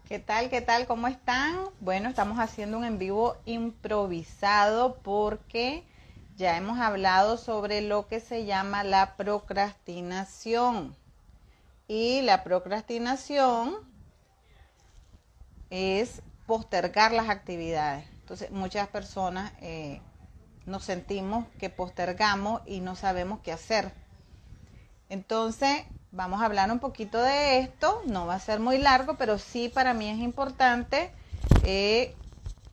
¿Qué tal? ¿Qué tal? ¿Cómo están? Bueno, estamos haciendo un en vivo improvisado porque ya hemos hablado sobre lo que se llama la procrastinación. Y la procrastinación es postergar las actividades. Entonces, muchas personas nos sentimos que postergamos y no sabemos qué hacer. Entonces, vamos a hablar un poquito de esto. No va a ser muy largo, pero sí para mí es importante eh,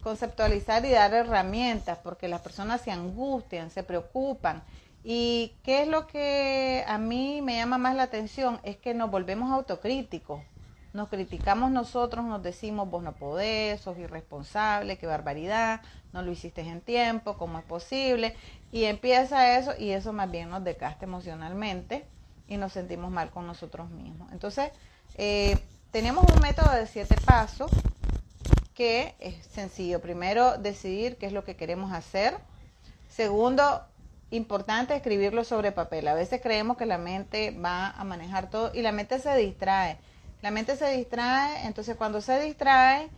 conceptualizar y dar herramientas, porque las personas se angustian, se preocupan. ¿Y qué es lo que a mí me llama más la atención? Es que nos volvemos autocríticos. Nos criticamos nosotros, nos decimos, vos no podés, sos irresponsable, qué barbaridad, no lo hiciste en tiempo, ¿cómo es posible? Y empieza eso, y eso más bien nos desgasta emocionalmente y nos sentimos mal con nosotros mismos. Entonces, tenemos un método de 7 pasos que es sencillo. Primero, decidir qué es lo que queremos hacer. Segundo, importante escribirlo sobre papel. A veces creemos que la mente va a manejar todo y la mente se distrae. La mente se distrae, entonces cuando se distrae,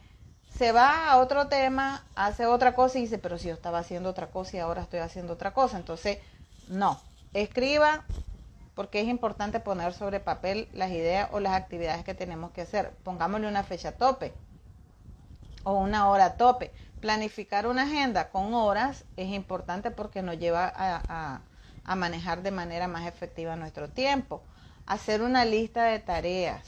se va a otro tema, hace otra cosa y dice, pero si yo estaba haciendo otra cosa y ahora estoy haciendo otra cosa. Entonces, no. Escriba, porque es importante poner sobre papel las ideas o las actividades que tenemos que hacer. Pongámosle una fecha tope o una hora tope. Planificar una agenda con horas es importante porque nos lleva a manejar de manera más efectiva nuestro tiempo. Hacer una lista de tareas.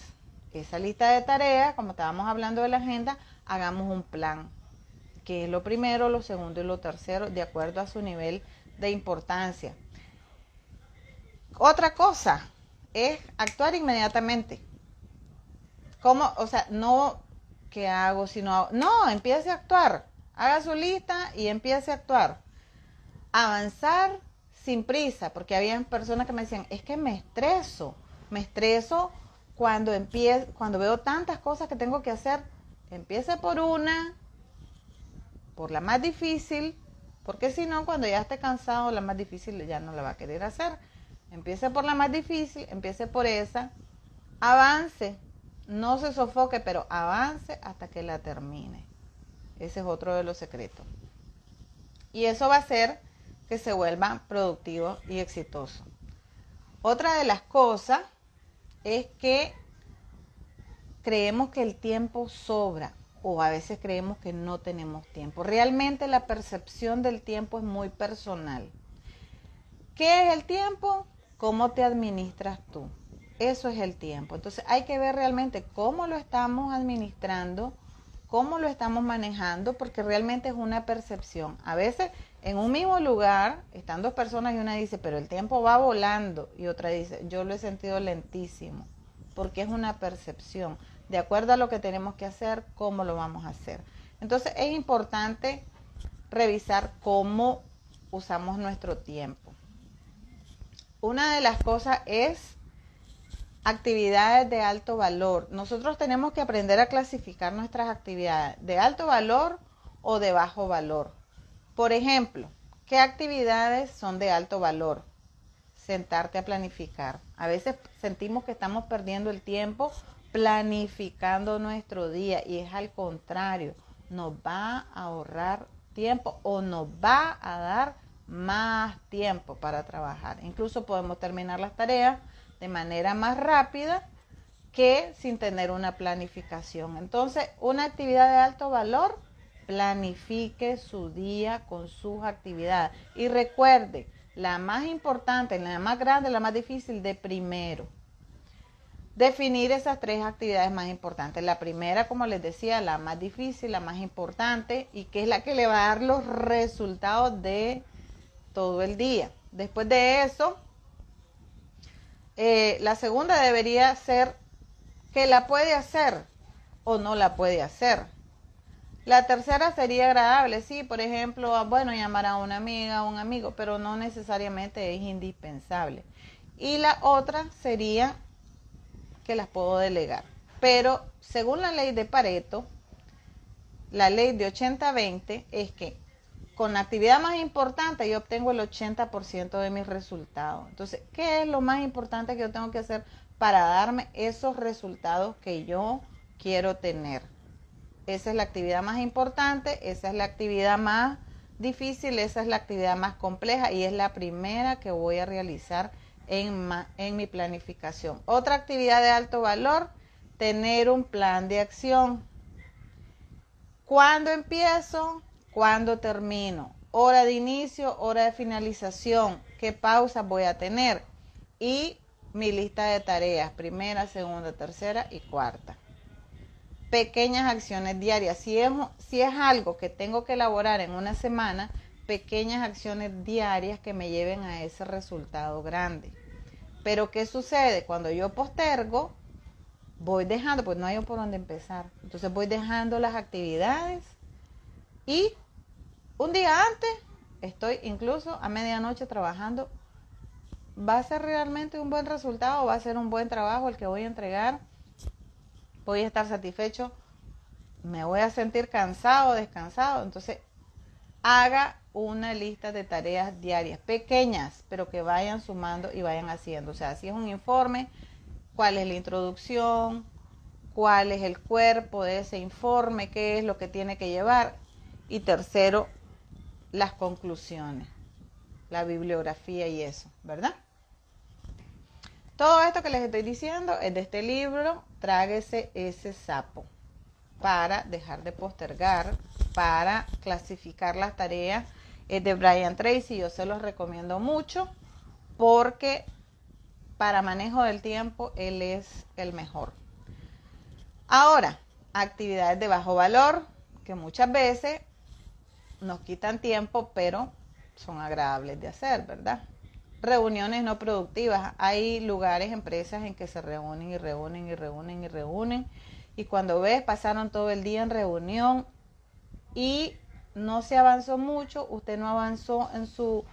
Esa lista de tareas, como estábamos hablando de la agenda, hagamos un plan, que es lo primero, lo segundo y lo tercero, de acuerdo a su nivel de importancia. Otra cosa es actuar inmediatamente. ¿Cómo? O sea, no qué hago si no hago. No, empiece a actuar. Haga su lista y empiece a actuar. Avanzar sin prisa, porque había personas que me decían, es que me estreso cuando veo tantas cosas que tengo que hacer. Empiece por una, por la más difícil, porque si no, cuando ya esté cansado, la más difícil ya no la va a querer hacer. Empiece por la más difícil, empiece por esa, avance, no se sofoque, pero avance hasta que la termine. Ese es otro de los secretos. Y eso va a hacer que se vuelva productivo y exitoso. Otra de las cosas es que creemos que el tiempo sobra o a veces creemos que no tenemos tiempo. Realmente la percepción del tiempo es muy personal. ¿Qué es el tiempo? ¿Cómo te administras tú? Eso es el tiempo. Entonces hay que ver realmente cómo lo estamos administrando, cómo lo estamos manejando, porque realmente es una percepción. A veces en un mismo lugar están dos personas y una dice, pero el tiempo va volando, y otra dice, yo lo he sentido lentísimo, porque es una percepción. De acuerdo a lo que tenemos que hacer, cómo lo vamos a hacer. Entonces es importante revisar cómo usamos nuestro tiempo. Una de las cosas es actividades de alto valor. Nosotros tenemos que aprender a clasificar nuestras actividades de alto valor o de bajo valor. Por ejemplo, ¿qué actividades son de alto valor? Sentarte a planificar. A veces sentimos que estamos perdiendo el tiempo planificando nuestro día y es al contrario, nos va a ahorrar tiempo o nos va a dar más tiempo para trabajar. Incluso podemos terminar las tareas de manera más rápida que sin tener una planificación. Entonces, una actividad de alto valor, planifique su día con sus actividades. Y recuerde, la más importante, la más grande, la más difícil, de primero. Definir esas 3 actividades más importantes. La primera, como les decía, la más difícil, la más importante y que es la que le va a dar los resultados de todo el día. Después de eso, la segunda debería ser que la puede hacer o no la puede hacer. La tercera sería agradable, sí, por ejemplo, bueno, llamar a una amiga o un amigo, pero no necesariamente es indispensable. Y la otra sería que las puedo delegar. Pero según la ley de Pareto, la ley de 80-20 es que con la actividad más importante yo obtengo el 80% de mis resultados. Entonces, ¿qué es lo más importante que yo tengo que hacer para darme esos resultados que yo quiero tener? esa es la actividad más importante, esa es la actividad más difícil, esa es la actividad más compleja y es la primera que voy a realizar en mi planificación. Otra actividad de alto valor, tener un plan de acción. ¿Cuándo empiezo? ¿Cuándo termino? Hora de inicio, hora de finalización, qué pausas voy a tener y mi lista de tareas, primera, segunda, tercera y cuarta. Pequeñas acciones diarias. Si es algo que tengo que elaborar en una semana, pequeñas acciones diarias que me lleven a ese resultado grande. Pero ¿qué sucede? Cuando yo postergo, voy dejando, pues no hay por dónde empezar. Entonces voy dejando las actividades y un día antes estoy incluso a medianoche trabajando. ¿Va a ser realmente un buen resultado? ¿Va a ser un buen trabajo el que voy a entregar? ¿Voy a estar satisfecho? ¿Me voy a sentir cansado, descansado? Entonces, haga una lista de tareas diarias, pequeñas, pero que vayan sumando y vayan haciendo. O sea, si es un informe, ¿cuál es la introducción? ¿Cuál es el cuerpo de ese informe? ¿Qué es lo que tiene que llevar? Y tercero, las conclusiones, la bibliografía y eso, ¿verdad? Todo esto que les estoy diciendo es de este libro, Tráguese ese sapo, para dejar de postergar, para clasificar las tareas. Es de Brian Tracy, yo se los recomiendo mucho porque para manejo del tiempo él es el mejor. Ahora, actividades de bajo valor que muchas veces nos quitan tiempo, pero son agradables de hacer, ¿verdad? Reuniones no productivas. Hay lugares, empresas en que se reúnen y reúnen y reúnen y reúnen. Y cuando ves, pasaron todo el día en reunión y no se avanzó mucho, usted no avanzó en su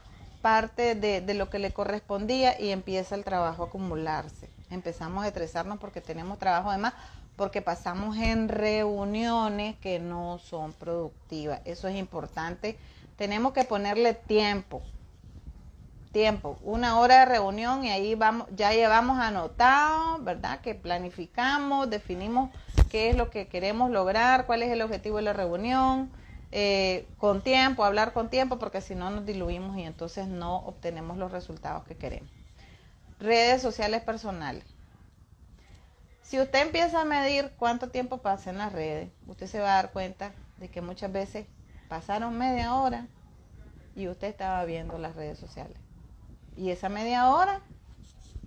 parte de lo que le correspondía y empieza el trabajo a acumularse. Empezamos a estresarnos porque tenemos trabajo de más, porque pasamos en reuniones que no son productivas. Eso es importante. Tenemos que ponerle tiempo, 1 hora de reunión y ahí vamos, ya llevamos anotado, ¿verdad? Que planificamos, definimos qué es lo que queremos lograr, cuál es el objetivo de la reunión, con tiempo, hablar con tiempo, porque si no nos diluimos y entonces no obtenemos los resultados que queremos. Redes sociales personales. Si usted empieza a medir cuánto tiempo pasa en las redes, usted se va a dar cuenta de que muchas veces pasaron media hora y usted estaba viendo las redes sociales. Y esa media hora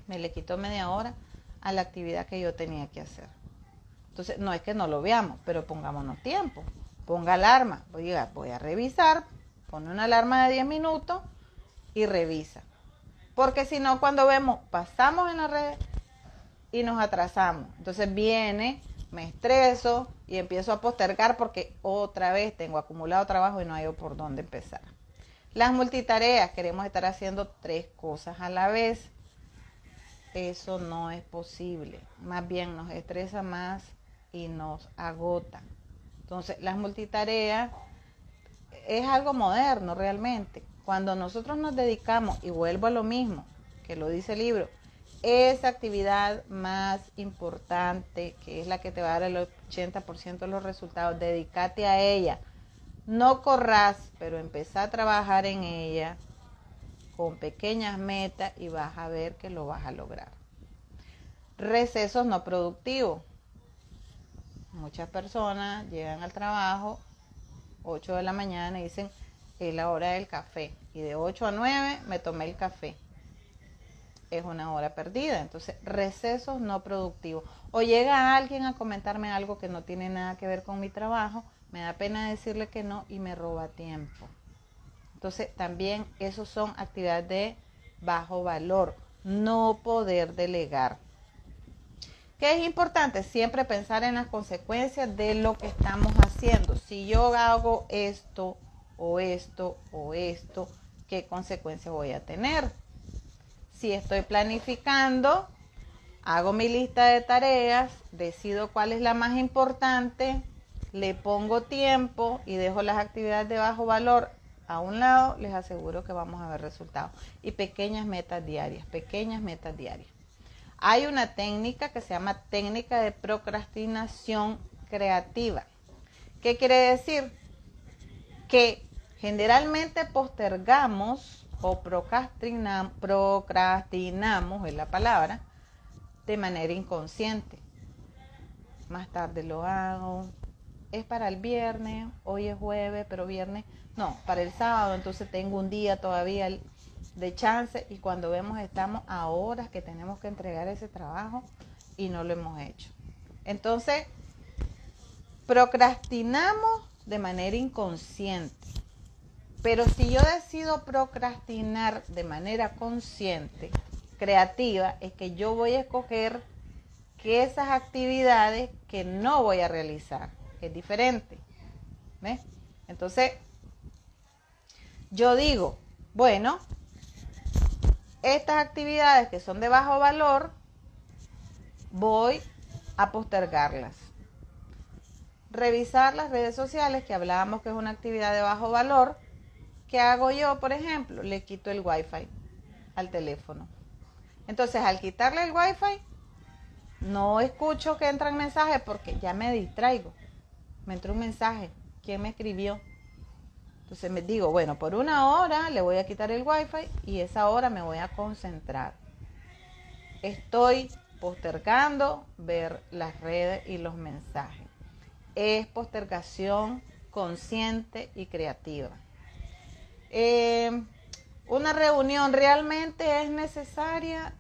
me le quitó media hora a la actividad que yo tenía que hacer. Entonces, no es que no lo veamos, pero pongámonos tiempo. Ponga alarma. Oiga, voy a revisar. Pone una alarma de 10 minutos y revisa. Porque si no, cuando vemos, pasamos en la red y nos atrasamos. Entonces viene, me estreso y empiezo a postergar porque otra vez tengo acumulado trabajo y no hay por dónde empezar. Las multitareas, queremos estar haciendo 3 cosas a la vez. Eso no es posible. Más bien nos estresa más y nos agota. Entonces, las multitareas es algo moderno realmente. Cuando nosotros nos dedicamos, y vuelvo a lo mismo, que lo dice el libro, esa actividad más importante, que es la que te va a dar el 80% de los resultados, dedícate a ella. No corras, pero empezá a trabajar en ella con pequeñas metas y vas a ver que lo vas a lograr. Recesos no productivos. Muchas personas llegan al trabajo 8 de la mañana y dicen, es la hora del café. Y de 8 a 9 me tomé el café. Es una hora perdida. Entonces, recesos no productivos. O llega alguien a comentarme algo que no tiene nada que ver con mi trabajo, me da pena decirle que no y me roba tiempo. Entonces, también esos son actividades de bajo valor. No poder delegar. ¿Qué es importante? Siempre pensar en las consecuencias de lo que estamos haciendo. Si yo hago esto o esto o esto, ¿qué consecuencias voy a tener? Si estoy planificando, hago mi lista de tareas, decido cuál es la más importante, le pongo tiempo y dejo las actividades de bajo valor a un lado, les aseguro que vamos a ver resultados. Y pequeñas metas diarias, pequeñas metas diarias. Hay una técnica que se llama técnica de procrastinación creativa. ¿Qué quiere decir? Que generalmente postergamos o procrastinamos, es la palabra, de manera inconsciente. Más tarde lo hago, es para el viernes, hoy es jueves, pero viernes, no, para el sábado, entonces tengo un día todavía de chance y cuando vemos estamos a horas que tenemos que entregar ese trabajo y no lo hemos hecho. Entonces, procrastinamos de manera inconsciente. Pero si yo decido procrastinar de manera consciente, creativa, es que yo voy a escoger que esas actividades que no voy a realizar, que es diferente. ¿Ves? Entonces, yo digo, bueno, estas actividades que son de bajo valor, voy a postergarlas. Revisar las redes sociales, que hablábamos que es una actividad de bajo valor. ¿Qué hago yo, por ejemplo? Le quito el Wi-Fi al teléfono. Entonces, al quitarle el Wi-Fi, no escucho que entran mensajes porque ya me distraigo. Me entró un mensaje. ¿Quién me escribió? Entonces me digo, bueno, por una hora le voy a quitar el Wi-Fi y esa hora me voy a concentrar. Estoy postergando ver las redes y los mensajes. Es postergación consciente y creativa. Una reunión realmente es necesaria,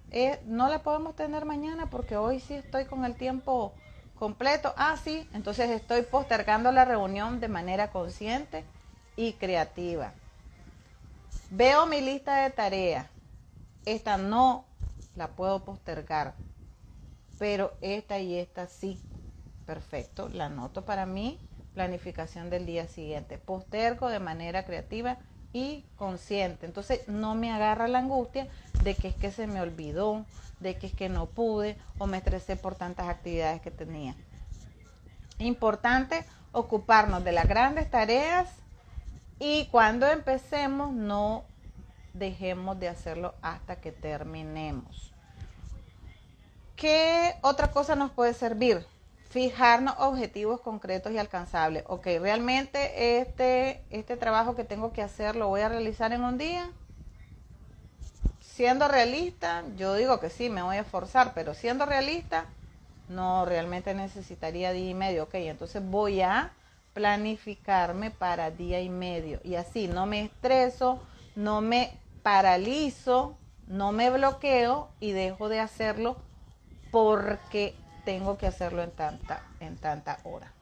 no la podemos tener mañana porque hoy sí estoy con el tiempo completo. Sí, entonces estoy postergando la reunión de manera consciente y creativa. Veo mi lista de tareas, esta no la puedo postergar, pero esta y esta sí. Perfecto, la anoto para mí, planificación del día siguiente. Postergo de manera creativa y consciente. Entonces no me agarra la angustia de que es que se me olvidó, de que es que no pude o me estresé por tantas actividades que tenía. Importante ocuparnos de las grandes tareas y cuando empecemos no dejemos de hacerlo hasta que terminemos. ¿Qué otra cosa nos puede servir? Fijarnos objetivos concretos y alcanzables. Ok, realmente este trabajo que tengo que hacer lo voy a realizar en un día. Siendo realista, yo digo que sí, me voy a esforzar, pero siendo realista, no, realmente necesitaría día y medio. Ok, entonces voy a planificarme para día y medio. Y así no me estreso, no me paralizo, no me bloqueo y dejo de hacerlo porque tengo que hacerlo en tanta hora.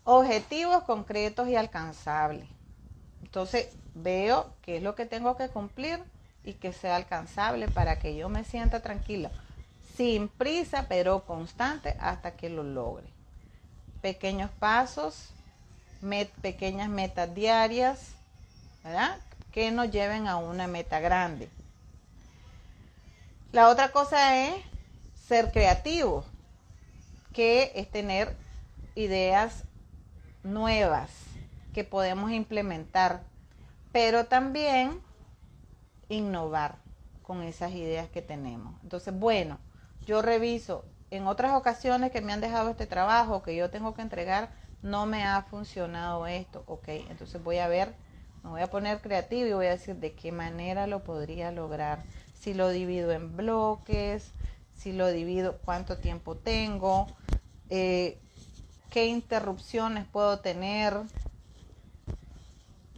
Objetivos concretos y alcanzables. Entonces veo qué es lo que tengo que cumplir y que sea alcanzable para que yo me sienta tranquila. Sin prisa, pero constante hasta que lo logre. Pequeños pasos, pequeñas metas diarias, ¿verdad? Que nos lleven a una meta grande. La otra cosa es ser creativo, que es tener ideas nuevas que podemos implementar, pero también innovar con esas ideas que tenemos. Entonces, bueno, yo reviso en otras ocasiones que me han dejado este trabajo que yo tengo que entregar, no me ha funcionado esto, ok, entonces voy a ver, me voy a poner creativo y voy a decir de qué manera lo podría lograr. Si lo divido en bloques, si lo divido, cuánto tiempo tengo, qué interrupciones puedo tener.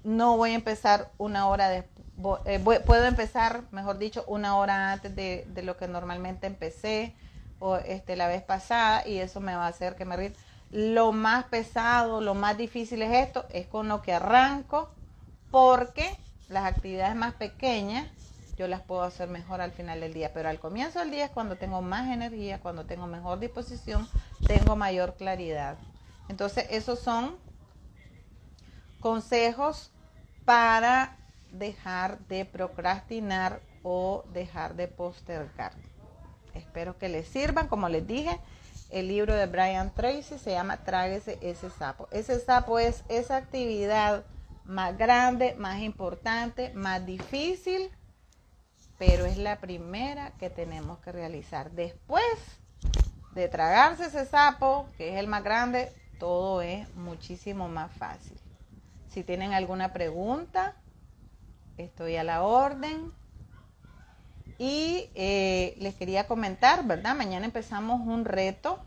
No voy a empezar una hora después, puedo empezar, mejor dicho, una hora antes de lo que normalmente empecé o la vez pasada, y eso me va a hacer que me rinda. Lo más pesado, lo más difícil es esto, es con lo que arranco, porque las actividades más pequeñas yo las puedo hacer mejor al final del día, pero al comienzo del día es cuando tengo más energía, cuando tengo mejor disposición, tengo mayor claridad. Entonces esos son consejos para dejar de procrastinar o dejar de postergar. Espero que les sirvan. Como les dije, el libro de Brian Tracy se llama Tráguese ese sapo. Ese sapo es esa actividad más grande, más importante, más difícil, pero es la primera que tenemos que realizar. Después de tragarse ese sapo, que es el más grande, todo es muchísimo más fácil. Si tienen alguna pregunta, estoy a la orden. Y les quería comentar, ¿verdad? Mañana empezamos un reto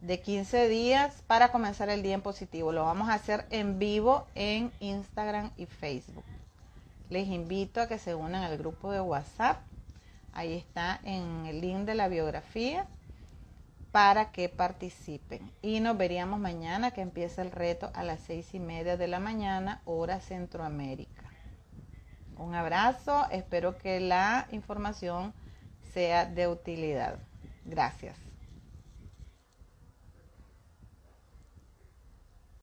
de 15 días para comenzar el día en positivo. Lo vamos a hacer en vivo en Instagram y Facebook. Les invito a que se unan al grupo de WhatsApp. Ahí está en el link de la biografía para que participen. Y nos veríamos mañana, que empieza el reto a las 6:30 de la mañana, hora Centroamérica. Un abrazo, espero que la información sea de utilidad. Gracias.